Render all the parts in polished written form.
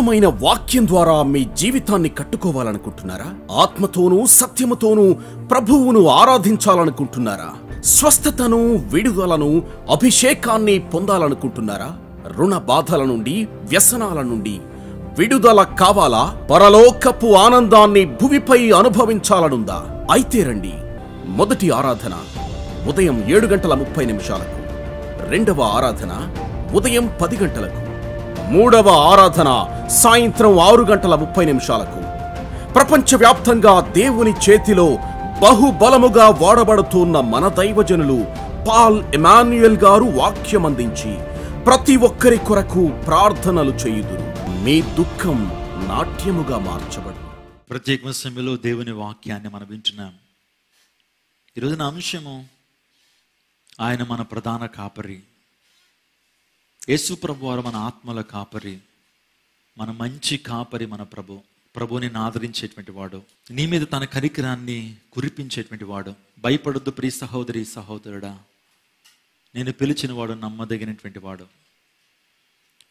దిట్టమైన వాక్యం ద్వారా మీ జీవితాన్ని కట్టుకోవాలనుకుంటున్నారా? ఆత్మతోనూ సత్యముతోనూ ప్రభువును ఆరాధించాలనుకుంటున్నారా? స్వస్థతను, విడుదలను, అభిషేకాన్ని పొందాలనుకుంటున్నారా? రుణ బాధల నుండి, వ్యసనాల నుండి విడుదల కావాలా? పరలోకపు ఆనందాన్ని భూమిపై అనుభవించాలనుందా? అయితే రండి. మొదటి ఆరాధన ఉదయం 7:30 రెండవ ఆరాధన ఉదయం 10 గంటలకు, మూడవ ఆరాధన సాయంత్రం 6:30 ప్రపంచవ్యాప్తంగా దేవుని చేతిలో బహుబలముగా వాడబడుతున్న మన దైవజనులు పాల్ ఎమాన్యుయల్ గారు వాక్యమందించి ప్రతి ఒక్కరి కొరకు ప్రార్థనలు చేయుదురు. మీ దుఃఖం నాట్యముగా మార్చబడు. ప్రత్యేక సమయంలో దేవుని వాక్యాన్ని మనం వింటున్నాం. ఈరోజు నా అంశము, ఆయన మన ప్రధాన కాపరి. యేసు ప్రభు వారు మన ఆత్మల కాపరి, మన మంచి కాపరి. మన ప్రభుని ఆదరించేటువంటి వాడు, నీ మీద తన కనికరాన్ని కురిపించేటువంటి వాడు. భయపడొద్దు ప్రియ సహోదరి సహోదరుడా, నేను పిలిచిన వాడు నమ్మదగినటువంటి వాడు.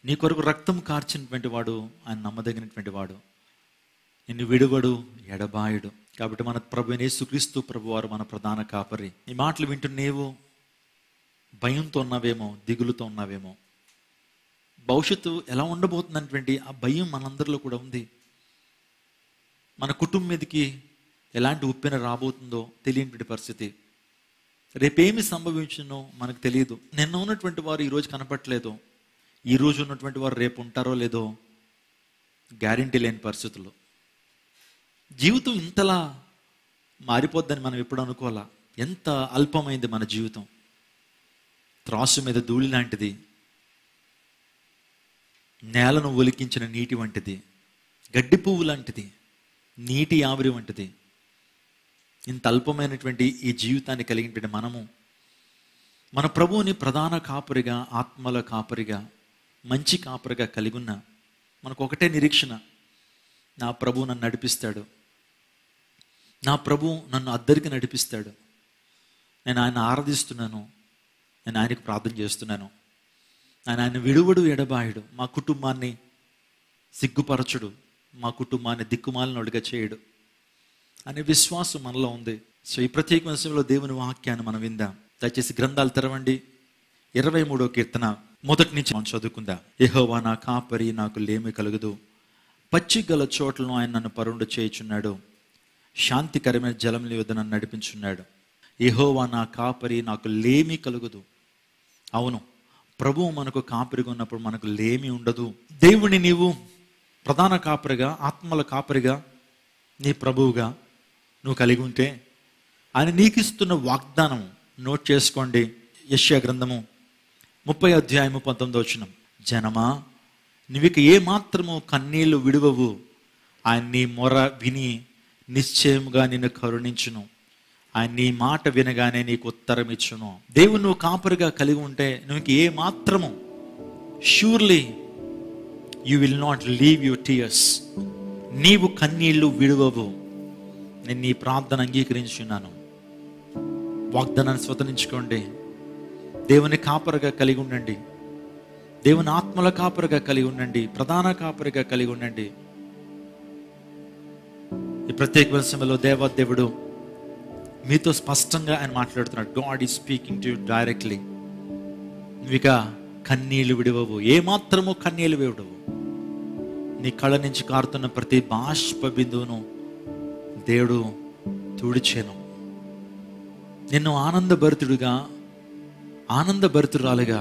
నీ కొరకు రక్తం కార్చినటువంటి వాడు ఆయన నమ్మదగినటువంటి వాడు. నిన్ను విడువడు, ఎడబాయుడు. కాబట్టి మన ప్రభు యేసుక్రీస్తు ప్రభు వారు మన ప్రధాన కాపరి. ఈ మాటలు వింటూ నీవు భయంతో ఉన్నావేమో, దిగులుతో ఉన్నావేమో. భవిష్యత్తు ఎలా ఉండబోతుందనేటువంటి ఆ భయం మనందరిలో కూడా ఉంది. మన కుటుంబం మీదకి ఎలాంటి ఉప్పెన రాబోతుందో తెలియని పరిస్థితి. రేపేమి సంభవించునో మనకు తెలియదు. నిన్న ఉన్నటువంటి వారు ఈరోజు కనపట్లేదు, ఈరోజు ఉన్నటువంటి వారు రేపు ఉంటారో లేదో గ్యారెంటీ లేని పరిస్థితులు. జీవితం ఇంతలా మారిపోద్దని మనం ఎప్పుడు అనుకోవాలా. ఎంత అల్పమైంది మన జీవితం. త్రాసు మీద ధూళి లాంటిది, నేలను ఒలికించిన నీటి వంటిది, గడ్డి పువ్వు లాంటిది, నీటి ఆవిరి వంటిది. ఇంత అల్పమైనటువంటి ఈ జీవితాన్ని కలిగినటువంటి మనము మన ప్రభువుని ప్రధాన కాపరిగా, ఆత్మల కాపరిగా, మంచి కాపరిగా కలిగి ఉన్న మనకు ఒకటే నిరీక్షణ, నా ప్రభువు నన్ను నడిపిస్తాడు, నా ప్రభువు నన్ను అద్దరికి నడిపిస్తాడు. నేను ఆయన ఆరాధిస్తున్నాను, నేను ఆయనకు ప్రార్థన చేస్తున్నాను. ఆయన విడువడు, ఎడబాయుడు. మా కుటుంబాన్ని సిగ్గుపరచుడు, మా కుటుంబాన్ని దిక్కుమాలినోడిగా చేయడు అనే విశ్వాసం మనలో ఉంది. సో ఈ ప్రత్యేక విషయంలో దేవుని వాక్యాన్ని మనం విందాం. దయచేసి గ్రంథాలు తెరవండి. 23వ కీర్తన మొదటి నుంచి మనం చదువుకుందాం. యెహోవా నా కాపరి, నాకు లేమి కలుగదు. పచ్చిగల చోట్లను ఆయన నన్ను పరుండు చేయుచున్నాడు. శాంతికరమైన జలముల యొద్ద నన్ను నడిపించున్నాడు. యెహోవా నా కాపరి, నాకు లేమి కలుగదు. అవును, ప్రభువు మనకు కాపరిగా ఉన్నప్పుడు మనకు లేమి ఉండదు. దేవుని నీవు ప్రధాన కాపరిగా, ఆత్మల కాపరిగా, నీ ప్రభువుగా నువ్వు కలిగి ఉంటే ఆయన నీకు ఇస్తున్న వాగ్దానం నోట్ చేసుకోండి. యెషయా గ్రంథము 30:19. జనమా, నువ్విక ఏ మాత్రము కన్నీళ్లు విడువవు. ఆయన నీ మొర విని నిశ్చయముగా నిన్ను కరుణించును. ఆయన నీ మాట వినగానే నీకు ఉత్తరం ఇచ్చును. దేవుడు నువ్వు కాపరిగా కలిగి ఉంటే నువ్వు ఏ మాత్రము, surely you will not leave your tears. నీవు కన్నీళ్లు విడువవు. నేను నీ ప్రార్థన అంగీకరించున్నాను. వాగ్దానాన్ని స్వతంత్రించుకోండి. దేవుని కాపరిగా కలిగి ఉండండి. దేవుని ఆత్మల కాపరిగా కలిగి ఉండండి. ప్రధాన కాపరిగా కలిగి ఉండండి. ఈ ప్రత్యేక సమయంలో దేవాదేవుడు మీతో స్పష్టంగా ఆయన మాట్లాడుతున్నాడు. God is speaking to you directly. నువ్విక కన్నీళ్లు విడవవు, ఏమాత్రము కన్నీళ్లు విడవవు. నీ కళ్ళ నుంచి కారుతున్న ప్రతి బాష్ప బిందువును దేవుడు తుడిచెను. నిన్ను ఆనందభరితుడుగా, ఆనందభరితురాలుగా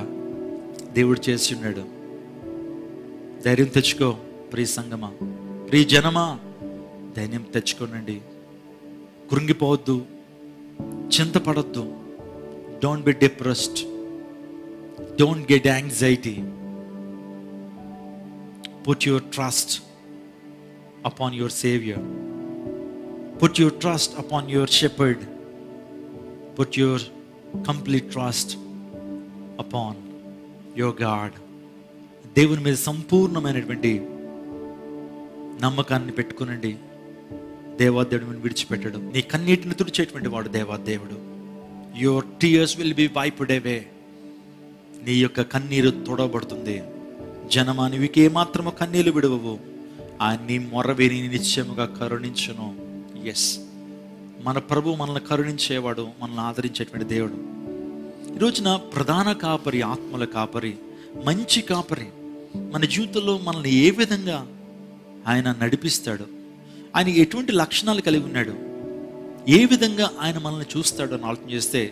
దేవుడు చేసి ఉన్నాడు. ధైర్యం తెచ్చుకో ప్రియ సంగమా, ప్రియ జనమా, ధైర్యం తెచ్చుకోనండి. కృంగిపోవద్దు, చింతపడద్దు. Don't be depressed, don't get anxiety. Put your trust upon your Savior. Put your trust upon your Shepherd. Put your complete trust upon your God. దేవుని మీద సంపూర్ణమైనటువంటి నమ్మకాన్ని పెట్టుకునండి. దేవాదేవుడు విడిచిపెట్టడు. నీ కన్నీటిని తుడిచేటువంటి వాడు దేవాదేవుడు. Your tears will be wiped away. నీ యొక్క కన్నీరు తొడబడుతుంది. జనమా నీవికే మాత్రము కన్నీళ్లు విడువవు, ఆయన నీ మొర్ర విని నిశ్చయముగా కరుణించును. ఎస్, మన ప్రభు మనల్ని కరుణించేవాడు, మనల్ని ఆదరించేటువంటి దేవుడు. ఈరోజున ప్రధాన కాపరి, ఆత్మల కాపరి, మంచి కాపరి మన జీవితంలో మనల్ని ఏ విధంగా ఆయన నడిపిస్తాడు, ఆయన ఎటువంటి లక్షణాలు కలిగి ఉన్నాడు, ఏ విధంగా ఆయన మనల్ని చూస్తాడు అని ఆలోచన చేస్తే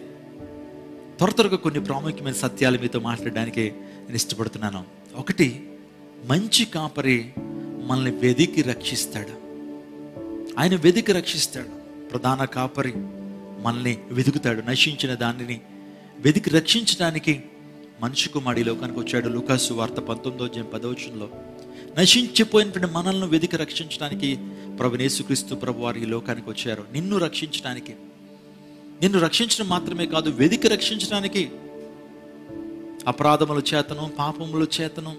త్వరగా కొన్ని ప్రాముఖ్యమైన సత్యాలు మీతో మాట్లాడడానికి నేను ఇష్టపడుతున్నాను. ఒకటి, మంచి కాపరి మనల్ని వెదికి రక్షిస్తాడు. ఆయన వెదికి రక్షిస్తాడు. ప్రధాన కాపరి మనల్ని వెతుకుతాడు. నశించిన దానిని వెదికి రక్షించడానికి మనిషి కుమారుడు ఈ లోకానికి వచ్చాడు. లూకాసు వార్త 19:10 నశించిపోయినటువంటి మనల్ని వెదికి రక్షించడానికి ప్రభువైన యేసుక్రీస్తు ప్రభు వారు ఈ లోకానికి వచ్చారు. నిన్ను రక్షించడానికి, నిన్ను రక్షించడం మాత్రమే కాదు, వెదికి రక్షించడానికి. అపరాధముల చేతను, పాపముల చేతను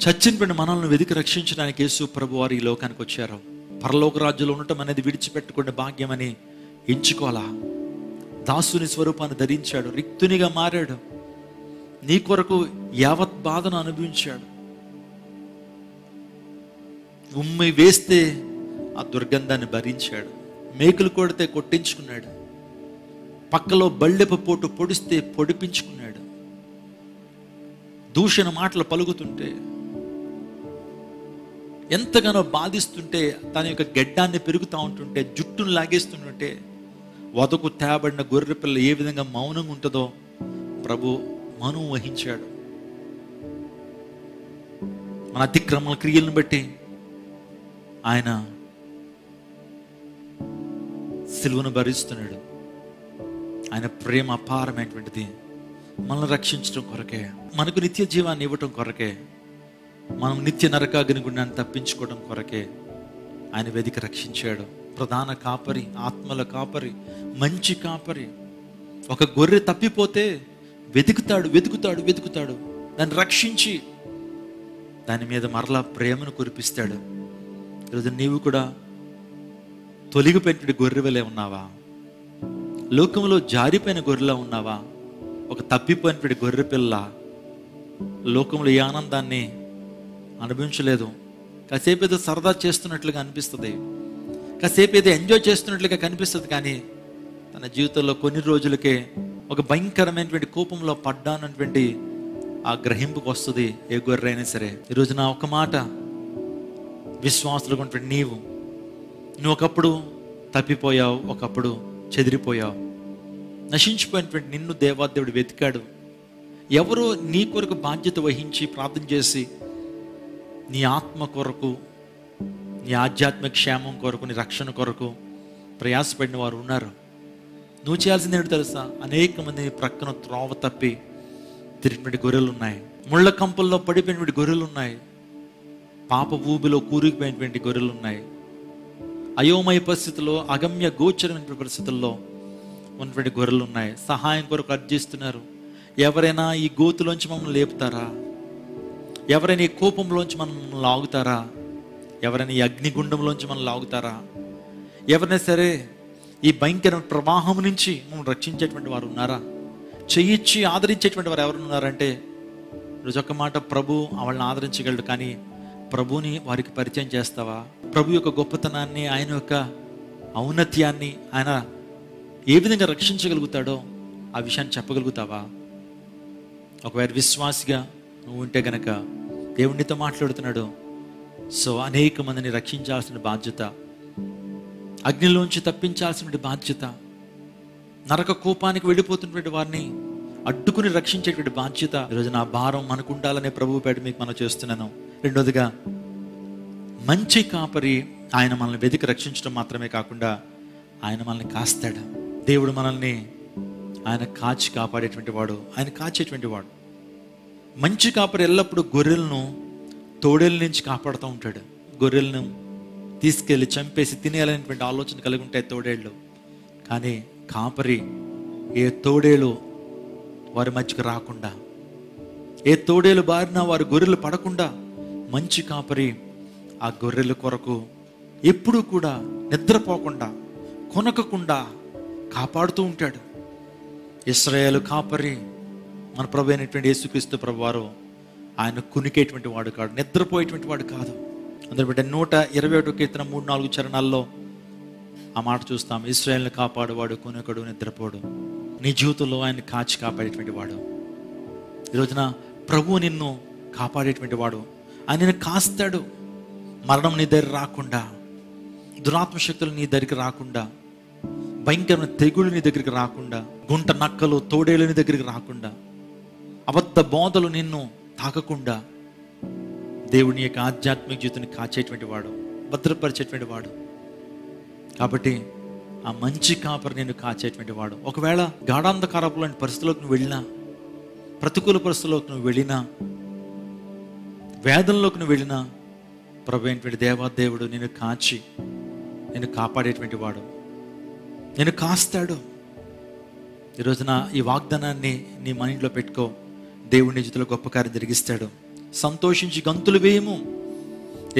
చచ్చినటువంటి మనల్ని వెదికి రక్షించడానికి యేసు ప్రభు వారు ఈ లోకానికి వచ్చారు. పరలోక రాజ్యంలో ఉండటం అనేది విడిచిపెట్టుకునే భాగ్యమని ఎంచుకోవాలా. దాసుని స్వరూపాన్ని ధరించాడు, రిక్తునిగా మారాడు, నీ కొరకు యావత్ బాధను అనుభవించాడు. ఉమ్మి వేస్తే ఆ దుర్గంధాన్ని భరించాడు, మేకులు కొడితే కొట్టించుకున్నాడు, పక్కలో బళ్ళెపు పోటు పొడిస్తే పొడిపించుకున్నాడు, దూషణ మాటలు పలుకుతుంటే, ఎంతగానో బాధిస్తుంటే, తన యొక్క గెడ్డాన్ని పెరుగుతూ ఉంటుంటే, జుట్టును లాగేస్తుంటే, వదకు తేబడిన గొర్రె పిల్ల ఏ విధంగా మౌనంగా ఉంటుందో ప్రభు మౌనం వహించాడు. మన అతిక్రమల క్రియలను బట్టి ఆయన సిలువను భరిస్తున్నాడు. ఆయన ప్రేమ అపారమైనటువంటిది. మనల్ని రక్షించడం కొరకే, మనకు నిత్య జీవాన్ని ఇవ్వటం కొరకే, మనం నిత్య నరకాగ్ని గుండాన్ని తప్పించుకోవడం కొరకే ఆయన వెదికి రక్షించాడు. ప్రధాన కాపరి, ఆత్మల కాపరి, మంచి కాపరి. ఒక గొర్రె తప్పిపోతే వెతుకుతాడు, వెతుకుతాడు, వెతుకుతాడు, దాన్ని రక్షించి దాని మీద మరలా ప్రేమను కురిపిస్తాడు. ఈరోజు నీవు కూడా తొలగిపోయిన గొర్రెవలే ఉన్నావా? లోకంలో జారిపోయిన గొర్రెలా ఉన్నావా? ఒక తప్పిపోయినటువంటి గొర్రె పిల్ల లోకంలో ఏ ఆనందాన్ని అనుభవించలేదు. కాసేపు ఏదో సరదా చేస్తున్నట్లుగా అనిపిస్తుంది, కాసేపు ఏదో ఎంజాయ్ చేస్తున్నట్లుగా కనిపిస్తుంది, కానీ తన జీవితంలో కొన్ని రోజులకే ఒక భయంకరమైనటువంటి కోపంలో పడ్డానటువంటి ఆ గ్రహింపుకు వస్తుంది ఏ గొర్రె అయినా సరే. ఈరోజు నా ఒక మాట, విశ్వాసులుగా ఉన్నటువంటి నువ్వు ఒకప్పుడు తప్పిపోయావు, ఒకప్పుడు చెదిరిపోయావు, నశించిపోయినటువంటి నిన్ను దేవాదేవుడు వెతికాడు. ఎవరో నీ కొరకు బాధ్యత వహించి ప్రార్థన చేసి నీ ఆత్మ కొరకు, నీ ఆధ్యాత్మిక క్షేమం కొరకు, నీ రక్షణ కొరకు ప్రయాసపడిన వారు ఉన్నారు. నువ్వు చేయాల్సింది ఏంటో తెలుసా? అనేక మంది ప్రక్కన త్రోవ తప్పి తిరిగినటువంటి గొర్రెలు ఉన్నాయి, ముళ్ళ కంపల్లో పడిపోయినటువంటి గొర్రెలు ఉన్నాయి, పాప ఊబిలో కూరుకుపోయినటువంటి గొర్రెలు ఉన్నాయి, అయోమయ పరిస్థితుల్లో, అగమ్య గోచరమైన పరిస్థితుల్లో ఉన్నటువంటి గొర్రెలు ఉన్నాయి. సహాయం కొరకు అర్జిస్తున్నారు. ఎవరైనా ఈ గోతులోంచి మమ్మల్ని లేపుతారా? ఎవరైనా ఈ కోపంలోంచి మనల్ని లాగుతారా? ఎవరైనా ఈ అగ్నిగుండంలోంచి మనం లాగుతారా? ఎవరైనా సరే ఈ భయంకర ప్రవాహం నుంచి మమ్మల్ని రక్షించేటువంటి వారు ఉన్నారా? చెయ్యిచ్చి ఆదరించేటువంటి వారు ఎవరు ఉన్నారంటే రోజు ఒక్క మాట, ప్రభు వాళ్ళని ఆదరించగలడు, కానీ ప్రభుని వారికి పరిచయం చేస్తావా? ప్రభు యొక్క గొప్పతనాన్ని, ఆయన యొక్క ఔన్నత్యాన్ని, ఆయన ఏ విధంగా రక్షించగలుగుతాడో ఆ విషయాన్ని చెప్పగలుగుతావా? ఒకవేళ విశ్వాసిగా నువ్వు ఉంటే గనక దేవునితో మాట్లాడుతున్నాడు. సో అనేక మందిని రక్షించాల్సిన బాధ్యత, అగ్నిలోంచి తప్పించాల్సిన బాధ్యత, నరక కోపానికి వెళ్ళిపోతున్నటువంటి వారిని అడ్డుకుని రక్షించేటువంటి బాధ్యత ఈరోజు నా భారం మనకు ఉండాలనే ప్రభువు పేట మీకు మనం చేస్తున్నాను. రెండోదిగా, మంచి కాపరి ఆయన మనల్ని వెతికి రక్షించడం మాత్రమే కాకుండా ఆయన మనల్ని కాస్తాడు. దేవుడు మనల్ని ఆయన కాచి కాపాడేటువంటి వాడు, ఆయన కాచేటువంటి వాడు. మంచి కాపరి ఎల్లప్పుడూ గొర్రెలను తోడేళ్ళ నుంచి కాపాడుతూ ఉంటాడు. గొర్రెలను తీసుకెళ్ళి చంపేసి తినేయాలనేటువంటి ఆలోచన కలిగి ఉంటాయి తోడేళ్ళు. కానీ కాపరి ఏ తోడేలు వారి మధ్యకు రాకుండా, ఏ తోడేలు బారిన వారి గొర్రెలు పడకుండా మంచి కాపరి ఆ గొర్రెల కొరకు ఎప్పుడూ కూడా నిద్రపోకుండా, కొనకకుండా కాపాడుతూ ఉంటాడు. ఇశ్రాయేలు కాపరి మన ప్రభు అయినటువంటి యేసుక్రీస్తు ప్రభువారు ఆయన కునికేటువంటి వాడు కాదు, నిద్రపోయేటువంటి వాడు కాదు. అందరూ బిడ్డ 121 కీర్తన 3-4 చరణాల్లో ఆ మాట చూస్తాం. ఇశ్రాయేలును కాపాడువాడు కునకడు నిద్రపోడు. నీ జీవితంలో ఆయన కాచి కాపాడేటువంటి వాడు. ఈరోజున ప్రభువు నిన్ను కాపాడేటువంటి వాడు. ఆయన నిన్ను కాస్తాడు. మరణం నీ దగ్గర రాకుండా, దురాత్మ శక్తులు నీ దగ్గరికి రాకుండా, భయంకరమైన తెగుళ్ళు నీ దగ్గరికి రాకుండా, గుంట నక్కలు తోడేళ్ళు నీ దగ్గరికి రాకుండా, అబద్ధ బోధలు నిన్ను తాకకుండా దేవుని యొక్క ఆధ్యాత్మిక జీవితాన్ని కాచేటువంటి వాడు, భద్రపరిచేటువంటి వాడు. కాబట్టి ఆ మంచి కాపరి నేను కాచేటువంటి వాడు. ఒకవేళ గాఢాంధకారపు లాంటి పరిస్థితుల్లోకి నువ్వు వెళ్ళినా, ప్రతికూల పరిస్థితుల్లోకి నువ్వు వెళ్ళినా, వేదనలోకి నువ్వు వెళ్ళినా, ప్రభు అయినటువంటి దేవాదేవుడు నేను కాచి నేను కాపాడేటువంటి వాడు, నేను కాస్తాడు. ఈరోజున ఈ వాగ్దానాన్ని నీ మైండ్లో పెట్టుకో. దేవుని జీవితంలో గొప్ప కార్యం జరిగిస్తాడు. సంతోషించి గంతులు వేయము,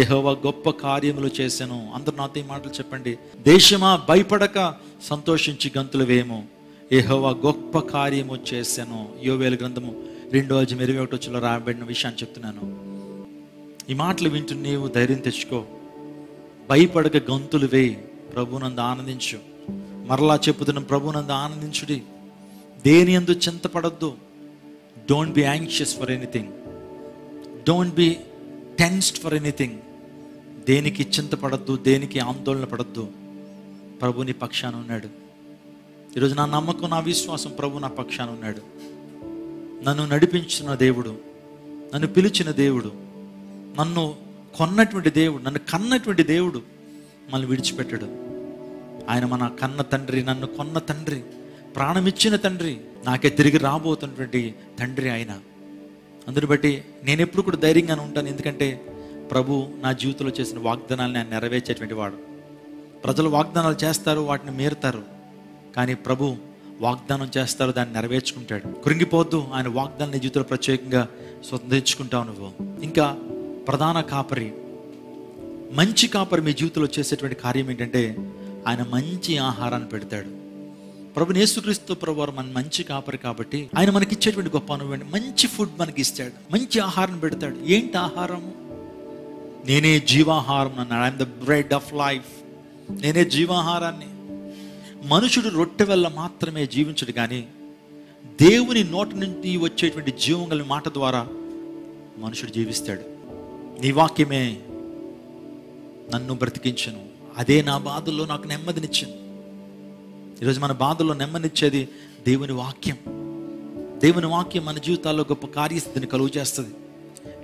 యెహోవా గొప్ప కార్యములు చేశాను. అందరు నాతో ఈ మాటలు చెప్పండి. దేశమా భయపడక సంతోషించి గంతులు వేయము, యెహోవా గొప్ప కార్యము చేశాను. యోవేలు గ్రంథము 2:21 రాయబడిన విషయాన్ని చెప్తున్నాను. ఈ మాటలు వింటూ నీవు ధైర్యం తెచ్చుకో. భయపడక గంతులు వేయి, ప్రభునందు ఆనందించు. మరలా చెప్పుతున్న ప్రభునందు ఆనందించుడి. దేని యందు చింతపడద్దు. Don't be anxious for anything, don't be tensed for anything. దేనికి చింతపడద్దు, దేనికి ఆందోళన పడద్దు. ప్రభు నీ పక్షాన ఉన్నాడు. ఈరోజు నా నమ్మకం, నా విశ్వాసం, ప్రభు నా పక్షాన ఉన్నాడు. నన్ను నడిపించిన దేవుడు, నన్ను పిలిచిన దేవుడు, నన్ను కొన్నటువంటి దేవుడు, నన్ను కన్నటువంటి దేవుడు మనల్ని విడిచిపెట్టాడు. ఆయన మన కన్న తండ్రి, నన్ను కొన్న తండ్రి, ప్రాణమిచ్చిన తండ్రి, నాకే తిరిగి రాబోతున్నటువంటి తండ్రి ఆయన. అందుని బట్టి నేను ఎప్పుడు కూడా ధైర్యంగానే ఉంటాను. ఎందుకంటే ప్రభు నా జీవితంలో చేసిన వాగ్దానాలను ఆయన నెరవేర్చేటువంటి వాడు. ప్రజలు వాగ్దానాలు చేస్తారు, వాటిని మీరుతారు. కానీ ప్రభు వాగ్దానం చేస్తారు, దాన్ని నెరవేర్చుకుంటాడు. కృంగిపోద్దు. ఆయన వాగ్దానం నీ జీవితంలో ప్రత్యేకంగా స్వతంత్రించుకుంటావు నువ్వు. ఇంకా ప్రధాన కాపరి, మంచి కాపరి మీ జీవితంలో చేసేటువంటి కార్యం ఏంటంటే ఆయన మంచి ఆహారాన్ని పెడతాడు. ప్రభు యేసుక్రీస్తు ప్రభు వారు మన మంచి కాపరి కాబట్టి ఆయన మనకి ఇచ్చేటువంటి గొప్ప అనుభవం, మంచి ఫుడ్ మనకి ఇస్తాడు, మంచి ఆహారం పెడతాడు. ఏంటి ఆహారము? నేనే జీవాహారం అన్నాడు. I'm the bread of life. నేనే జీవాహారాన్ని. మనుషుడు రొట్టె వల్ల మాత్రమే జీవించడు, కానీ దేవుని నోటి నుండి వచ్చేటువంటి జీవం గల మాట ద్వారా మనుషుడు జీవిస్తాడు. నీ వాక్యమే నన్ను బ్రతికించను, అదే నా బాధల్లో నాకు నెమ్మదినిచ్చింది. ఈరోజు మన బాధల్లో నెమ్మదినిచ్చేది దేవుని వాక్యం. దేవుని వాక్యం మన జీవితాల్లో గొప్ప కార్యసిద్ధిని కలుగు చేస్తుంది.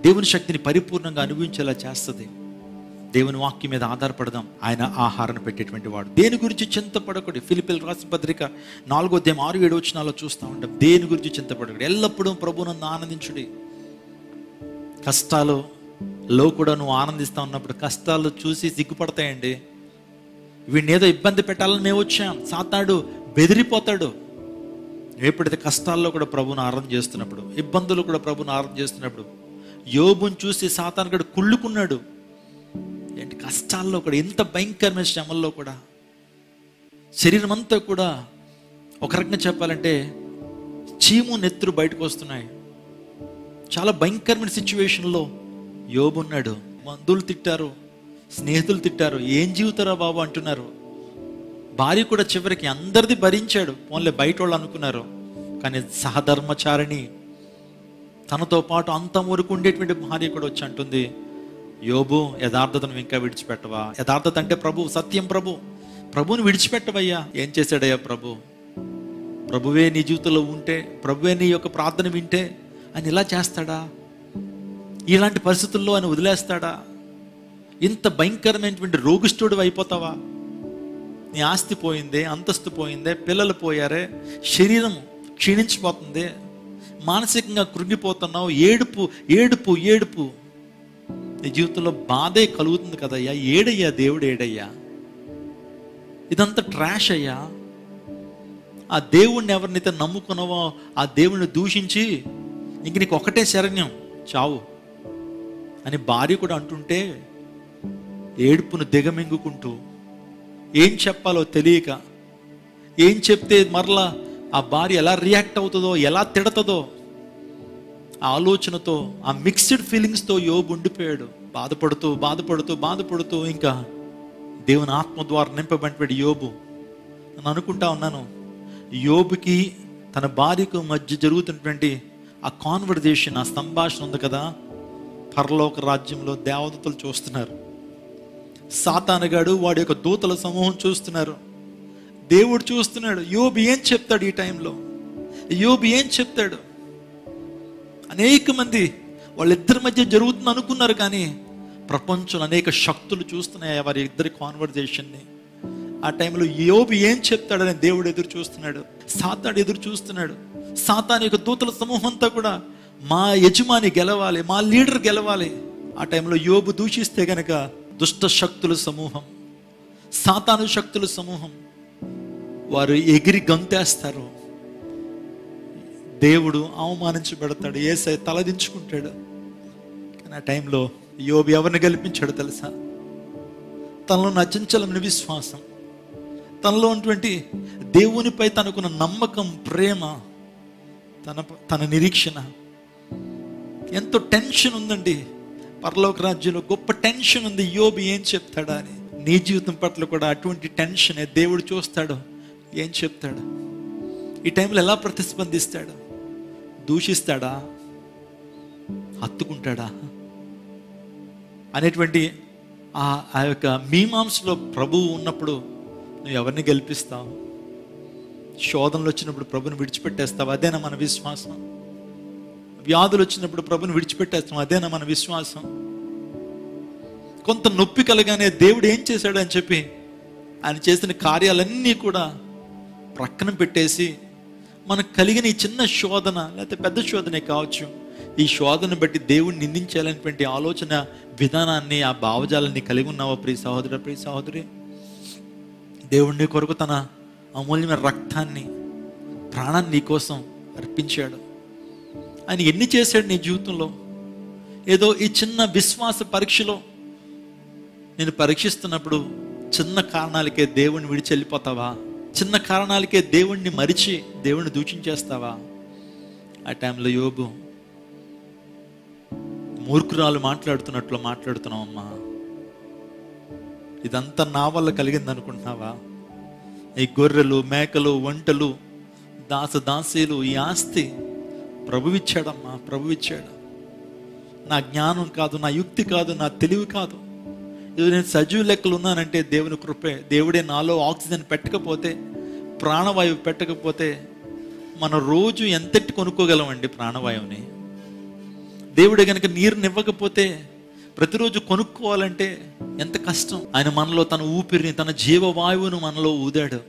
దేవుని శక్తిని పరిపూర్ణంగా అనుభవించేలా చేస్తుంది. దేవుని వాక్యం మీద ఆధారపడదాం. ఆయన ఆహారాన్ని పెట్టేటువంటి వాడు. దేని గురించి చింతపడకూడదు. ఫిలిప్పీయులకు రాసిన పత్రిక 4:6-7 చూస్తూ ఉంటాం. దేని గురించి చింతపడకూడదు, ఎల్లప్పుడూ ప్రభువునందు ఆనందించుడి. కష్టాలలో కూడా నువ్వు ఆనందిస్తూ ఉన్నప్పుడు కష్టాలు చూసి సిగ్గుపడతాయండి. వీడిని ఏదో ఇబ్బంది పెట్టాలని మేము వచ్చాం. సాతానుడు బెదిరిపోతాడు. ఎప్పుడైతే కష్టాల్లో కూడా ప్రభువును ఆరాధన చేస్తున్నప్పుడు, ఇబ్బందులు కూడా ప్రభువును ఆరాధన చేస్తున్నప్పుడు, యోబుని చూసి సాతానుడు కుళ్ళుకున్నాడు. ఏంటి కష్టాల్లో కూడా, ఎంత భయంకరమైన శ్రమల్లో కూడా, శరీరం అంతా కూడా ఒక రకంగా చెప్పాలంటే చీము నెత్తురు బయటకు వస్తున్నాయి. చాలా భయంకరమైన సిచ్యువేషన్లో యోబు ఉన్నాడు. బంధువులు తిట్టారు, స్నేహితులు తిట్టారు, ఏం జీవితారా బాబు అంటున్నారు. భార్య కూడా చివరికి అందరిది భరించాడు. పోన్లే బయట వాళ్ళు అనుకున్నారు. కానీ సహధర్మచారిణి, తనతో పాటు అంత వరకు ఉండేటువంటి భార్య కూడా వచ్చి అంటుంది, యోబు యథార్థతను ఇంకా విడిచిపెట్టవా? యథార్థత అంటే ప్రభు, సత్యం ప్రభు. ప్రభువుని విడిచిపెట్టవయ్యా. ఏం చేశాడయ్యా ప్రభు? ప్రభువే నీ జీవితంలో ఉంటే, ప్రభువే నీ యొక్క ప్రార్థన వింటే ఆయన ఇలా చేస్తాడా? ఇలాంటి పరిస్థితుల్లో ఆయన వదిలేస్తాడా? ఇంత భయంకరమైనటువంటి రోగిష్ఠుడు అయిపోతావా? నీ ఆస్తి పోయిందే, అంతస్తు పోయిందే, పిల్లలు పోయారే, శరీరం క్షీణించిపోతుంది, మానసికంగా కృంగిపోతున్నావు, ఏడుపు ఏడుపు ఏడుపు. నీ జీవితంలో బాధే కలుగుతుంది కదయ్యా. ఏడయ్యా దేవుడు, ఏడయ్యా? ఇదంతా ట్రాష్ అయ్యా. ఆ దేవుణ్ణి ఎవరినైతే నమ్ముకున్నావో ఆ దేవుణ్ణి దూషించి ఇంక నీకు ఒకటే శరణ్యం, చావు అని భార్య కూడా అంటుంటే ఏడుపును దిగమింగుకుంటూ, ఏం చెప్పాలో తెలియక, ఏం చెప్తే మరలా ఆ భార్య ఎలా రియాక్ట్ అవుతుందో, ఎలా తిడతదో ఆ ఆలోచనతో, ఆ మిక్స్డ్ ఫీలింగ్స్తో యోబు ఉండిపోయాడు. బాధపడుతూ బాధపడుతూ బాధపడుతూ ఇంకా దేవుని ఆత్మ ద్వారా నింపబడిపోయాడు యోబు. నేను అనుకుంటా ఉన్నాను, యోబుకి తన భార్యకు మధ్య జరుగుతున్నటువంటి ఆ కాన్వర్జేషన్, ఆ సంభాషణ ఉంది కదా, పరలోక రాజ్యంలో దేవదూతలు చూస్తున్నారు, సాతానుగాడు వాడి యొక్క దూతల సమూహం చూస్తున్నారు, దేవుడు చూస్తున్నాడు. యోబు ఏం చెప్తాడు ఈ టైంలో? యోబు ఏం చెప్తాడు? అనేక మంది వాళ్ళిద్దరి మధ్య జరుగుతుంది అనుకున్నారు, కానీ ప్రపంచంలో అనేక శక్తులు చూస్తున్నాయి వారి ఇద్దరి కాన్వర్జేషన్ని. ఆ టైంలో యోబు ఏం చెప్తాడని దేవుడు ఎదురు చూస్తున్నాడు, సాతాను ఎదురు చూస్తున్నాడు. సాతాను యొక్క దూతల సమూహం అంతా కూడా మా యజమాని గెలవాలి, మా లీడర్ గెలవాలి. ఆ టైంలో యోబు దూషిస్తే గనక దుష్ట శక్తుల సమూహం, సాతాను శక్తుల సమూహం వారు ఎగిరి గంతేస్తారు. దేవుడు అవమానించబడతాడు, యేసయ్య తలదించుకుంటాడు. కానీ ఆ టైంలో యోబు ఎవరిని గెలిపించాడు తెలుసా? తనలో నచించలేని విశ్వాసం, తనలో ఉన్నటువంటి దేవునిపై తనకున్న నమ్మకం, ప్రేమ, తన నిరీక్షణ. ఎంతో టెన్షన్ ఉందండి పరలోక రాజ్యంలో, గొప్ప టెన్షన్ ఉంది. యోబు ఏం చెప్తాడా అని. నీ జీవితం పట్ల కూడా అటువంటి టెన్షనే దేవుడు చూస్తాడు. ఏం చెప్తాడు? ఈ టైంలో ఎలా ప్రతిస్పందిస్తాడు? దూషిస్తాడా? హత్తుకుంటాడా? అనేటువంటి ఆ యొక్క మీమాంసలో ప్రభువు ఉన్నప్పుడు నువ్వు ఎవరిని గెలిపిస్తావు? శోధనలు వచ్చినప్పుడు ప్రభుని విడిచిపెట్టేస్తావు, అదేనా మన విశ్వాసం? వ్యాధులు వచ్చినప్పుడు ప్రభుని విడిచిపెట్టేస్తాం, అదేనా మన విశ్వాసం? కొంత నొప్పి కలగానే దేవుడు ఏం చేశాడు అని చెప్పి ఆయన చేసిన కార్యాలన్నీ కూడా ప్రక్కన పెట్టేసి మనకు కలిగిన ఈ చిన్న శోధన, లేకపోతే పెద్ద శోధనే కావచ్చు, ఈ శోధన బట్టి దేవుడిని నిందించాలనేటువంటి ఆలోచన విధానాన్ని, ఆ భావజాలాన్ని కలిగి ఉన్నావా ప్రియ సహోదర, ప్రియ సహోదరి? దేవుడిని కొరకు తన అమూల్యమైన రక్తాన్ని, ప్రాణాన్ని నీ కోసం అర్పించాడు. ఆయన ఎన్ని చేశాడు నీ జీవితంలో? ఏదో ఈ చిన్న విశ్వాస పరీక్షలో నేను పరీక్షిస్తున్నప్పుడు చిన్న కారణాలకే దేవుణ్ణి విడిచి వెళ్ళిపోతావా? చిన్న కారణాలకే దేవుణ్ణి మరిచి దేవుణ్ణి దూషించేస్తావా? ఆ టైంలో యోబు మూర్ఖురాలు మాట్లాడుతున్నట్లు మాట్లాడుతున్నావమ్మా, ఇదంతా నా వల్ల కలిగింది అనుకుంటున్నావా? ఈ గొర్రెలు, మేకలు, వంటలు, దాసీలు, ఈ ఆస్తి ప్రభువిచ్చాడమ్మా, ప్రభువిచ్చాడు. నా జ్ఞానం కాదు, నా యుక్తి కాదు, నా తెలివి కాదు. ఇది నేను సజీవ లెక్కలు ఉన్నానంటే దేవుని కృపే. దేవుడే నాలో ఆక్సిజన్ పెట్టకపోతే, ప్రాణవాయువు పెట్టకపోతే మనం రోజు ఎంతెట్టి కొనుక్కోగలమండి ప్రాణవాయువుని? దేవుడే కనుక నీరునివ్వకపోతే ప్రతిరోజు కొనుక్కోవాలంటే ఎంత కష్టం. ఆయన మనలో తన ఊపిరిని, తన జీవవాయువును మనలో ఊదాడు.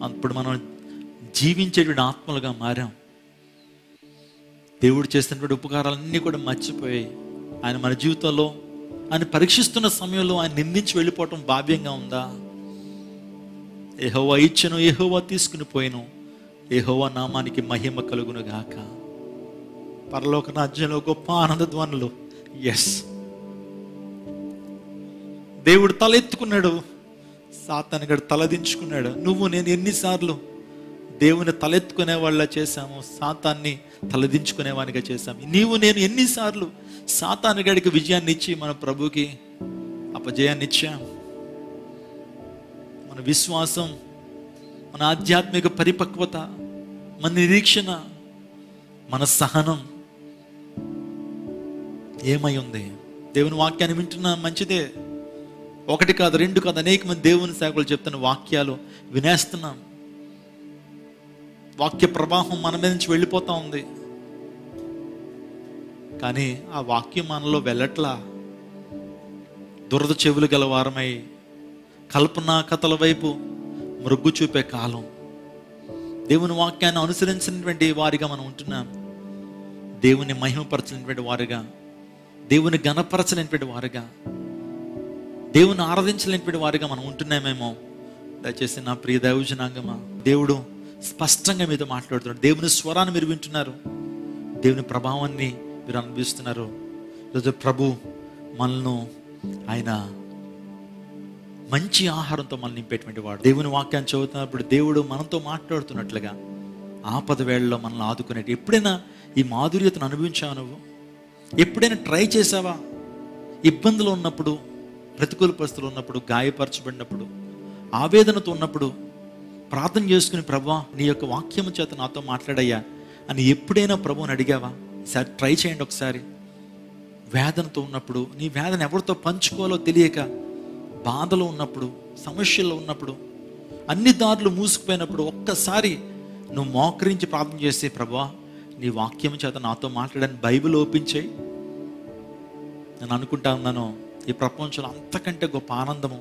అప్పుడు మనం జీవించేటువంటి ఆత్మలుగా మారాం. దేవుడు చేసినటువంటి ఉపకారాలన్నీ కూడా మర్చిపోయి ఆయన మన జీవితంలో ఆయన పరీక్షిస్తున్న సమయంలో ఆయన నిందించి వెళ్ళిపోవటం భావ్యంగా ఉందా? యెహోవా ఇచ్చెను, యెహోవా తీసుకుని పోయెను, యెహోవా నామానికి మహిమ కలుగును గాక. పరలోక రాజ్యంలో గొప్ప ఆనంద ధ్వనులు. ఎస్, దేవుడు తలెత్తుకున్నాడు, సాతానుగాడు తలదించుకున్నాడు. నువ్వు నేను ఎన్నిసార్లు దేవుని తలెత్తుకునే వాళ్ళ చేశాము, సాతాన్ని తలదించుకునేవానిగా చేశాము. నీవు నేను ఎన్నిసార్లు సాతానుగాడికి విజయాన్ని ఇచ్చి మన ప్రభుకి అపజయాన్ని ఇచ్చాం. మన విశ్వాసం, మన ఆధ్యాత్మిక పరిపక్వత, మన నిరీక్షణ, మన సహనం ఏమై ఉంది? దేవుని వాక్యాన్ని వింటున్నా మంచిదే, ఒకటి కాదు, రెండు కాదు, అనేక మంది దేవుని సేవకులు చెప్తున్న వాక్యాలు వినేస్తున్నాం. వాక్య ప్రవాహం మన మీద నుంచి వెళ్ళిపోతా ఉంది, కానీ ఆ వాక్యం మనలో వెళ్ళట్లా. దురద చెవులు గల వారమై కల్పనా కథల వైపు మృగ్గు చూపే కాలం. దేవుని వాక్యాన్ని అనుసరించినటువంటి వారిగా మనం ఉంటున్నాం. దేవుని మహిమపరచలేనటువంటి వారుగా, దేవుని ఘనపరచలేనటువంటి వారుగా, దేవుని ఆరాధించలేనటువంటి వారుగా మనం ఉంటున్నామేమో. దయచేసి నా ప్రియ దైవజనాంగమా, దేవుడు స్పష్టంగా మీతో మాట్లాడుతున్నాడు. దేవుని స్వరాన్ని మీరు వింటున్నారు, దేవుని ప్రభావాన్ని మీరు అనుభవిస్తున్నారు. ఈరోజు ప్రభు మనల్ని ఆయన మంచి ఆహారంతో మనల్ని నింపేటువంటి వాడు. దేవుని వాక్యాన్ని చదువుతున్నప్పుడు దేవుడు మనతో మాట్లాడుతున్నట్లుగా ఆపద వేళల్లో మనల్ని ఆదుకునేటి. ఎప్పుడైనా ఈ మాధుర్యతను అనుభవించావా నువ్వు? ఎప్పుడైనా ట్రై చేసావా? ఇబ్బందులు ఉన్నప్పుడు, ప్రతికూల పరిస్థితులు ఉన్నప్పుడు, గాయపరచబడినప్పుడు, ఆవేదనతో ఉన్నప్పుడు ప్రార్థన చేసుకుని, ప్రభువా నీ యొక్క వాక్యము చేత నాతో మాట్లాడయ్యా అని ఎప్పుడైనా ప్రభువుని అడిగావా? ఈసారి ట్రై చేయండి ఒకసారి. వేదనతో ఉన్నప్పుడు, నీ వేదన ఎవరితో పంచుకోవాలో తెలియక, బాధలో ఉన్నప్పుడు, సమస్యల్లో ఉన్నప్పుడు, అన్ని దారులు మూసుకుపోయినప్పుడు ఒక్కసారి నువ్వు మోకరించి ప్రార్థన చేస్తే, ప్రభువా నీ వాక్యం చేత నాతో మాట్లాడని బైబిల్ ఓపెన్ చేయి. నేను అనుకుంటా ఉన్నాను, ఈ ప్రపంచంలో అంతకంటే గొప్ప ఆనందము,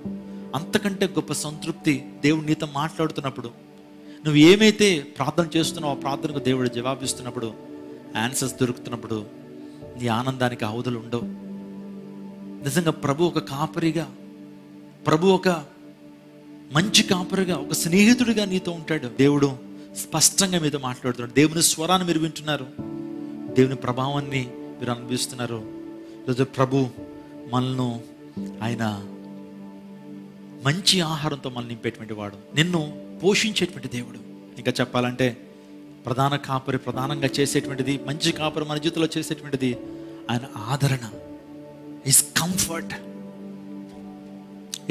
అంతకంటే గొప్ప సంతృప్తి దేవుడు నీతో మాట్లాడుతున్నప్పుడు, నువ్వు ఏమైతే ప్రార్థన చేస్తున్నావో ఆ ప్రార్థనకు దేవుడు జవాబిస్తున్నప్పుడు, ఆన్సర్స్ దొరుకుతున్నప్పుడు నీ ఆనందానికి అవధులు ఉండవు. నిజంగా ప్రభు ఒక కాపరిగా, ప్రభు ఒక మంచి కాపరిగా, ఒక స్నేహితుడిగా నీతో ఉంటాడు. దేవుడు స్పష్టంగా మీతో మాట్లాడుతున్నాడు. దేవుని స్వరాన్ని మీరు వింటున్నారు, దేవుని ప్రభావాన్ని మీరు అనుభవిస్తున్నారు. ఈరోజు ప్రభు మనల్ని ఆయన మంచి ఆహారంతో మనల్ని నింపేటువంటి వాడు, నిన్ను పోషించేటువంటి దేవుడు. ఇంకా చెప్పాలంటే ప్రధాన కాపరి ప్రధానంగా చేసేటువంటిది, మంచి కాపరి మన జీవితంలో చేసేటువంటిది ఆయన ఆదరణ, his comfort,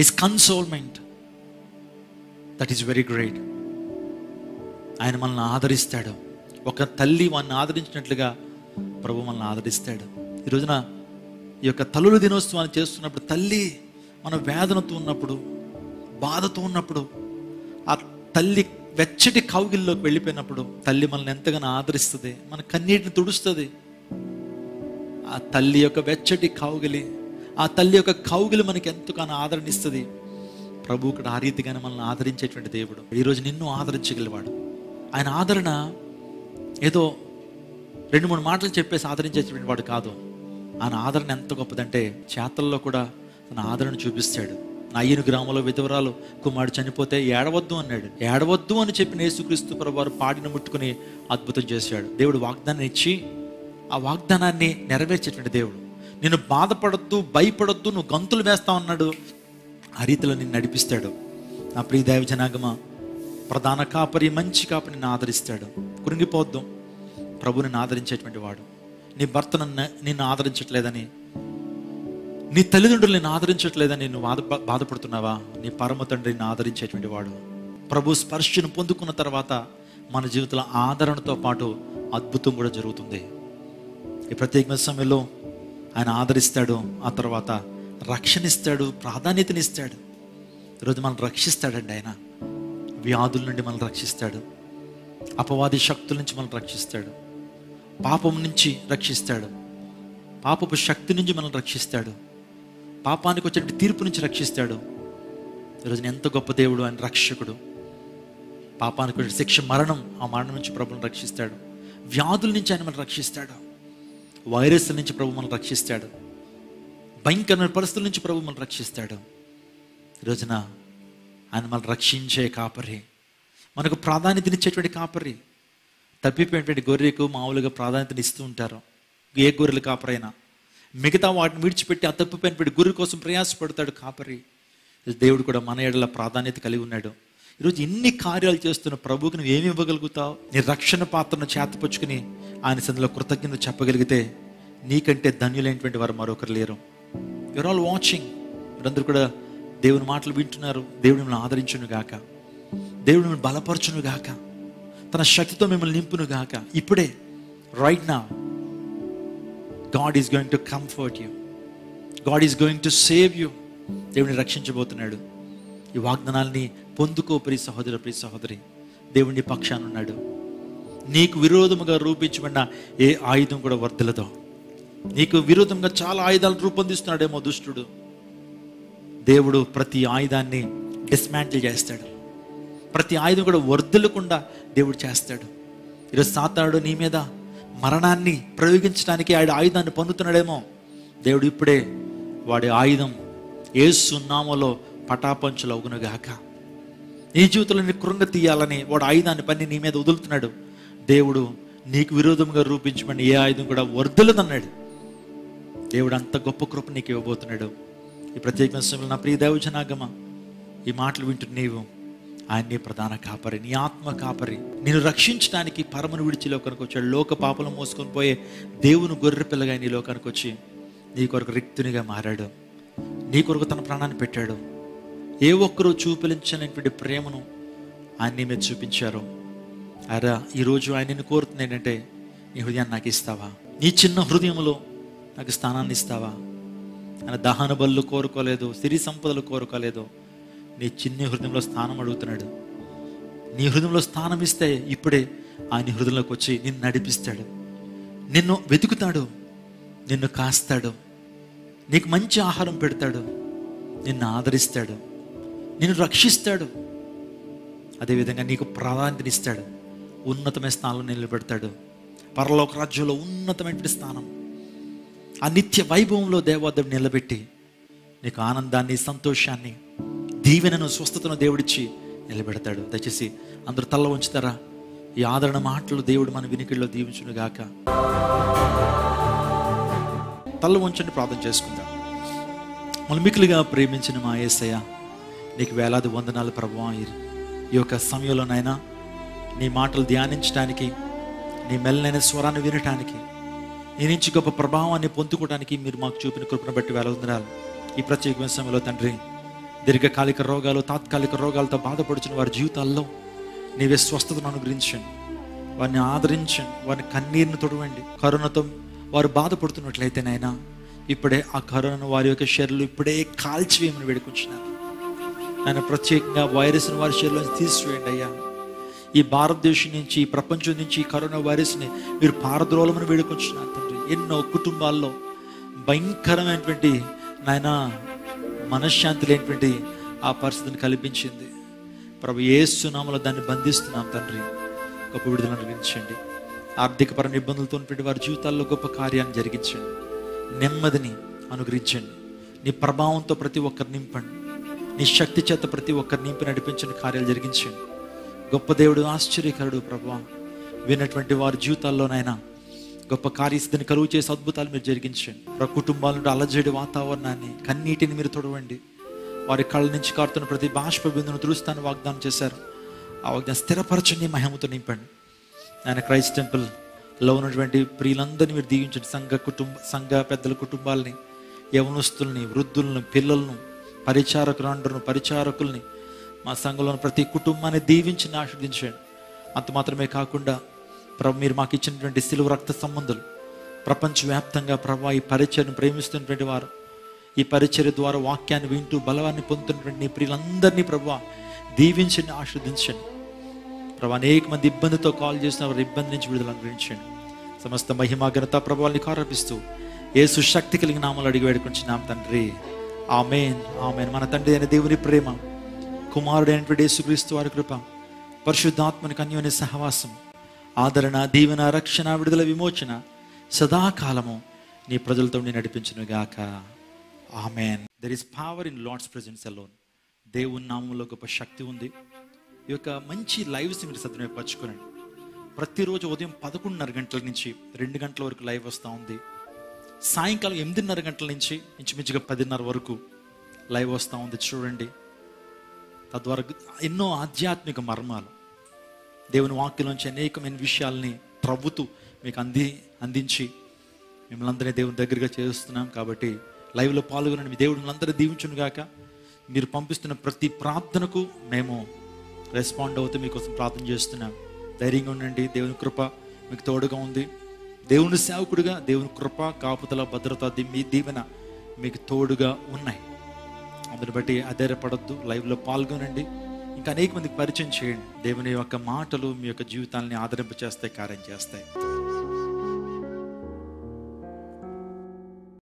his consolement. That is very great. ఆయన మనల్ని ఆదరిస్తాడు. ఒక తల్లి వాడిని ఆదరించినట్లుగా ప్రభు మనల్ని ఆదరిస్తాడు. ఈ రోజున ఈ యొక్క తల్లుల దినోత్సవాన్ని చేస్తున్నప్పుడు, తల్లి మన వేదనతో ఉన్నప్పుడు, బాధతో ఉన్నప్పుడు, ఆ తల్లి వెచ్చటి కౌగిల్లోకి వెళ్ళిపోయినప్పుడు తల్లి మనల్ని ఎంతగానో ఆదరిస్తుంది, మన కన్నీటిని తుడుస్తుంది. ఆ తల్లి యొక్క వెచ్చటి కౌగిలి, ఆ తల్లి యొక్క కౌగిలి మనకి ఎంతగానో ఆదరణిస్తుంది. ప్రభు కూడా ఆ రీతిగానే మనల్ని ఆదరించేటువంటి దేవుడు. ఈరోజు నిన్ను ఆదరించగలివాడు. ఆయన ఆదరణ ఏదో 2-3 మాటలు చెప్పేసి ఆదరించేటువంటి వాడు కాదు. ఆయన ఆదరణ ఎంత గొప్పదంటే చేతల్లో కూడా తన ఆదరణ చూపిస్తాడు. అయ్యను గ్రామంలో విధవరాలు కుమారుడు చనిపోతే ఏడవద్దు అన్నాడు. ఏడవద్దు అని చెప్పిన యేసుక్రీస్తు ప్రభువారు పాడిని ముట్టుకుని అద్భుతం చేశాడు. దేవుడు వాగ్దానం ఇచ్చి ఆ వాగ్దానాన్ని నెరవేర్చేటువంటి దేవుడు. నేను బాధపడద్దు, భయపడొద్దు, నువ్వు గంతులు వేస్తావు అన్నాడు. ఆ రీతిలో నిన్ను నడిపిస్తాడు. నా ప్రియ దైవ జనాంగమా, ప్రధాన కాపరి, మంచి కాపరి నిన్ను ఆదరిస్తాడు. కృంగిపోద్దు, ప్రభు నిన్ను ఆదరించేటువంటి వాడు. నీ భర్త నిన్ను ఆదరించట్లేదని, నీ తల్లిదండ్రులు నిన్ను ఆదరించట్లేదని నువ్వు బాధపడుతున్నావా? నీ పరమ తండ్రి నిన్ను ఆదరించేటువంటి వాడు. ప్రభు స్పర్శను పొందుకున్న తర్వాత మన జీవితంలో ఆదరణతో పాటు అద్భుతం కూడా జరుగుతుంది. ఈ ప్రత్యేకమైన సమయంలో ఆయన ఆదరిస్తాడు, ఆ తర్వాత రక్షణ ఇస్తాడు, ప్రాధాన్యతనిస్తాడు. ఈరోజు మనం రక్షిస్తాడండి. ఆయన వ్యాధుల నుండి మనల్ని రక్షిస్తాడు, అపవాది శక్తుల నుంచి మనల్ని రక్షిస్తాడు, పాపం నుంచి రక్షిస్తాడు, పాపపు శక్తి నుంచి మనల్ని రక్షిస్తాడు, పాపానికి వచ్చే తీర్పు నుంచి రక్షిస్తాడు. ఈరోజు ఎంత గొప్ప దేవుడు ఆయన రక్షకుడు. పాపానికి వచ్చే శిక్ష మరణం, ఆ మరణం నుంచి ప్రభుని రక్షిస్తాడు. వ్యాధుల నుంచి ఆయన మనల్ని రక్షిస్తాడు, వైరస్ల నుంచి ప్రభు మనల్ని రక్షిస్తాడు, భయంకరమైన పరిస్థితుల నుంచి ప్రభు మనల్ని రక్షిస్తాడు. ఈరోజున ఆయన మనల్ని రక్షించే కాపరి, మనకు ప్రాధాన్యతనిచ్చేటువంటి కాపరి. తప్పిపోయినటువంటి గొర్రెకు మామూలుగా ప్రాధాన్యతని ఇస్తూ ఉంటారు, ఏ గొర్రెల కాపరైనా. మిగతా వాటిని విడిచిపెట్టి ఆ తప్పిపోయినటువంటి గొర్రె కోసం ప్రయాసపడతాడు కాపరి. దేవుడు కూడా మన ఎడల ప్రాధాన్యత కలిగి ఉన్నాడు. ఈరోజు ఎన్ని కార్యాలు చేస్తున్న ప్రభువుకి నువ్వు ఏమి ఇవ్వగలుగుతావు? నీ రక్షణ పాత్రను చేతపుచ్చుకుని ఆయన సందులో కృతజ్ఞత చెప్పగలిగితే నీకంటే ధన్యులైనటువంటి వారు మరొకరు లేరు. You are all watching. మీరందరూ కూడా దేవుని మాటలు వింటున్నారు. దేవుడు మిమ్మల్ని ఆదరించును గాక, దేవుడు మిమ్మల్ని బలపరచును గాక, తన శక్తితో మిమ్మల్ని నింపును గాక. ఇప్పుడే, right now, God is going to comfort you, God is going to save you. దేవుడిని రక్షించబోతున్నాడు. ఈ వాగ్దానాల్ని పొందుకో ప్రియ సహోదర, ప్రియ సహోదరి. దేవుని పక్షాన ఉన్నాడు. నీకు విరోధముగా రూపించబడిన ఏ ఆయుధం కూడా వర్ధలదో. నీకు విరోధంగా చాలా ఆయుధాలు రూపొందిస్తున్నాడేమో దుష్టుడు. దేవుడు ప్రతి ఆయుధాన్ని డిస్మాంటిల్ చేస్తాడు. ప్రతి ఆయుధం కూడా వర్ధలకుండా దేవుడు చేస్తాడు. ఈరోజు సాతానుడు నీ మీద మరణాన్ని ప్రయోగించడానికి ఆయుధాన్ని పొందుతున్నాడేమో. దేవుడు ఇప్పుడే వాడి ఆయుధం యేసు నామములో పటాపంచులు అవునుగాక. నీ జీవితంలో నీ కృంగ తీయాలని వాడు ఆయుధాన్ని పని నీ మీద వదులుతున్నాడు. దేవుడు నీకు విరోధంగా రూపించమని ఏ ఆయుధం కూడా వర్ధలదన్నాడు. దేవుడు అంత గొప్ప కృప నీకు ఇవ్వబోతున్నాడు. ఈ ప్రత్యేక సమయంలో నా ప్రియ దైవ జనాంగమా, ఈ మాటలు వింటున్న నీవు ఆయన్ని ప్రధాన కాపరి, నీ ఆత్మ కాపరి. నేను రక్షించడానికి పరమను విడిచి లోకానికి వచ్చాడు. లోక పాపలు మోసుకొని పోయే దేవుని గొర్రె పిల్లగా నీ లోకానికి వచ్చి నీ కొరకు రిక్తునిగా మారాడు. నీ కొరకు తన ప్రాణాన్ని పెట్టాడు. ఏ ఒక్కరూ చూపించలేనటువంటి ప్రేమను ఆయన మీద చూపించారు. అరా ఈరోజు ఆయన నిన్ను కోరుతుంది ఏంటంటే, నీ హృదయాన్ని నాకు ఇస్తావా? నీ చిన్న హృదయంలో నాకు స్థానాన్ని ఇస్తావా? ఆయన దహన బలులు కోరుకోలేదు, సిరి సంపదలు కోరుకోలేదు. నీ చిన్న హృదయంలో స్థానం అడుగుతున్నాడు. నీ హృదయంలో స్థానం ఇస్తే ఇప్పుడే ఆయన హృదయంలోకి వచ్చి నిన్ను నడిపిస్తాడు, నిన్ను వెతుకుతాడు, నిన్ను కాస్తాడు, నీకు మంచి ఆహారం పెడతాడు, నిన్ను ఆదరిస్తాడు, నిన్ను రక్షిస్తాడు. అదేవిధంగా నీకు ప్రాధాన్యతనిస్తాడు, ఉన్నతమైన స్థానంలో నిలబెడతాడు. పరలోక రాజ్యంలో ఉన్నతమైన స్థానం, ఆ నిత్య వైభవంలో దేవాదేవుడు నిలబెట్టి నీకు ఆనందాన్ని, సంతోషాన్ని, దీవెనను, స్వస్థతను దేవుడిచ్చి నిలబెడతాడు. దయచేసి అందరూ తల్ల ఉంచుతారా? ఈ ఆదరణ మాటలు దేవుడు మన వినికిడిలో దీవించును గాక. తల్ల ఉంచండి, ప్రార్థన చేసుకుందాం. మనం మిక్కులుగా ప్రేమించిన మా యేసయ్య, నీకు వేలాది వందనాలు ప్రభువా. ఈ యొక్క సమయంలోనైనా నీ మాటలు ధ్యానించడానికి, నీ మెల్లైన స్వరాన్ని వినటానికి, నీ నుంచి గొప్ప ప్రభావాన్ని పొందుకోవడానికి మీరు మాకు చూపిన కృపను బట్టి వేల వందనాలు. ఈ ప్రత్యేకమైన సమయంలో తండ్రి, దీర్ఘకాలిక రోగాలు, తాత్కాలిక రోగాలతో బాధపడుచున్న వారి జీవితాల్లో నీవే స్వస్థతను అనుగ్రహించండి, వారిని ఆదరించండి, వారిని కన్నీరుని తొడవండి. కరోనాతో వారు బాధపడుతున్నట్లయితే నాయనా, ఇప్పుడే ఆ కరోనాను వారి యొక్క శరీరంలో ఇప్పుడే కాల్చివేయమని వేడుకుంటున్నాను. ఆయన ప్రత్యేకంగా వైరస్ని వారి శరీరంలో తీసివేయండి అయ్యా. ఈ భారతదేశం నుంచి, ఈ ప్రపంచం నుంచి ఈ కరోనా వైరస్ని మీరు పారద్రోలమని వేడుకుంటున్నాను తండ్రి. ఎన్నో కుటుంబాల్లో భయంకరమైనటువంటి నాయన మనశ్శాంతి లేనటువంటి ఆ పరిస్థితిని కల్పించింది ప్రభు. యేసు నామములో దాన్ని బంధిస్తున్నాం తండ్రి. గొప్ప విడుదల అనుగ్రహించండి. ఆర్థికపరమైన ఇబ్బందులతో వారి జీవితాల్లో గొప్ప కార్యాన్ని జరిగించండి, నెమ్మదిని అనుగ్రహించండి. నీ ప్రభావంతో ప్రతి ఒక్కరు నింపండి, నీ శక్తి చేత ప్రతి ఒక్కరు నింపి నడిపించండి, కార్యాలు జరిగించండి. గొప్ప దేవుడు, ఆశ్చర్యకరుడు ప్రభువా. విన్నటువంటి వారి జీవితాల్లోనైనా గొప్ప కార్యసిద్ధిని కలుగు చేసే అద్భుతాలు మీరు జరిగించండి. కుటుంబాల నుండి అలజడి వాతావరణాన్ని, కన్నీటిని మీరు తొడవండి. వారి కళ్ళ నుంచి కారుతున్న ప్రతి బాష్ప బిందును తుడుస్తాను వాగ్దానం చేశారు. ఆ వాగ్దానం స్థిరపరచండి, మహిమతో నింపండి. ఆయన క్రైస్ట్ టెంపుల్లో ఉన్నటువంటి ప్రియులందరినీ మీరు దీవించండి. సంఘ పెద్దల కుటుంబాలని, యవనస్తుల్ని, వృద్ధులను, పిల్లలను, పరిచారకుల్ని, మా సంఘంలోని ప్రతి కుటుంబాన్ని దీవించి ఆశీర్వదించండి. అంత మాత్రమే కాకుండా ప్రభు, మీరు మాకు ఇచ్చినటువంటి సిలువ రక్త సంబంధులు ప్రపంచవ్యాప్తంగా ప్రభు, ఈ పరిచర్ను ప్రేమిస్తున్నటువంటి వారు, ఈ పరిచర్య ద్వారా వాక్యాన్ని వింటూ బలవాన్ని పొందుతున్నటువంటి నీ ప్రియులందరినీ ప్రభు దీవించండి, ఆశీర్వదించండి. ప్రభు, అనేక మంది ఇబ్బందితో కాల్ చేసిన వారి ఇబ్బంది నుంచి విడుదల అనుగ్రహించండి. సమస్త మహిమ ఘనత ప్రభువాన్ని ఆరోపిస్తూ యేసు శక్తి కలిగిన నామములో అడిగి వేడుకుంటున్నాం తండ్రి. ఆమేన్, ఆమేన్. మన తండ్రి అయిన దేవుని ప్రేమ, కుమారుడైనటువంటి యేసుక్రీస్తు వారి కృప, పరిశుద్ధాత్మని అన్యోన్య సహవాసం, ఆదరణ, దీవెన, రక్షణ, విడుదల, విమోచన సదాకాలము నీ ప్రజలతో నడిపించును గాక. ఆమేన్. There is power in Lord's presence alone. దేవుని నామంలో గొప్ప శక్తి ఉంది. ఈ యొక్క మంచి లైవ్స్ మీరు సద్వినియోగపరచుకోనండి. ప్రతిరోజు ఉదయం 11:30 గంటల నుంచి 2 గంటల వరకు లైవ్ వస్తూ ఉంది. సాయంకాలం 8:30 గంటల నుంచి ఇంచుమించుగా 10:30 వరకు లైవ్ వస్తూ ఉంది. చూడండి, తద్వారా ఎన్నో ఆధ్యాత్మిక మర్మాలు, దేవుని వాక్యంలోంచి అనేకమైన విషయాల్ని త్రవ్వుతూ మీకు అందించి మిమ్మల్ని అందరినీ దేవుని దగ్గరగా చేస్తున్నాం. కాబట్టి లైవ్లో పాల్గొనండి. మీ దేవుడు అందరూ దీవించును గాక. మీరు పంపిస్తున్న ప్రతి ప్రార్థనకు మేము రెస్పాండ్ అవుతూ మీకోసం ప్రార్థన చేస్తున్నాం. ధైర్యంగా ఉండండి. దేవుని కృప మీకు తోడుగా ఉంది. దేవుని సేవకుడిగా దేవుని కృప, కాపుదల, భద్రత, మీ దీవెన మీకు తోడుగా ఉన్నాయి. అందుని బట్టి అధైర్యపడొద్దు. లైవ్లో పాల్గొనండి. ఇంకా అనేక మందికి పరిచయం చేయండి. దేవుని యొక్క మాటలు మీ యొక్క జీవితాన్ని ఆదరింపచేస్తాయి, కార్యం చేస్తాయి.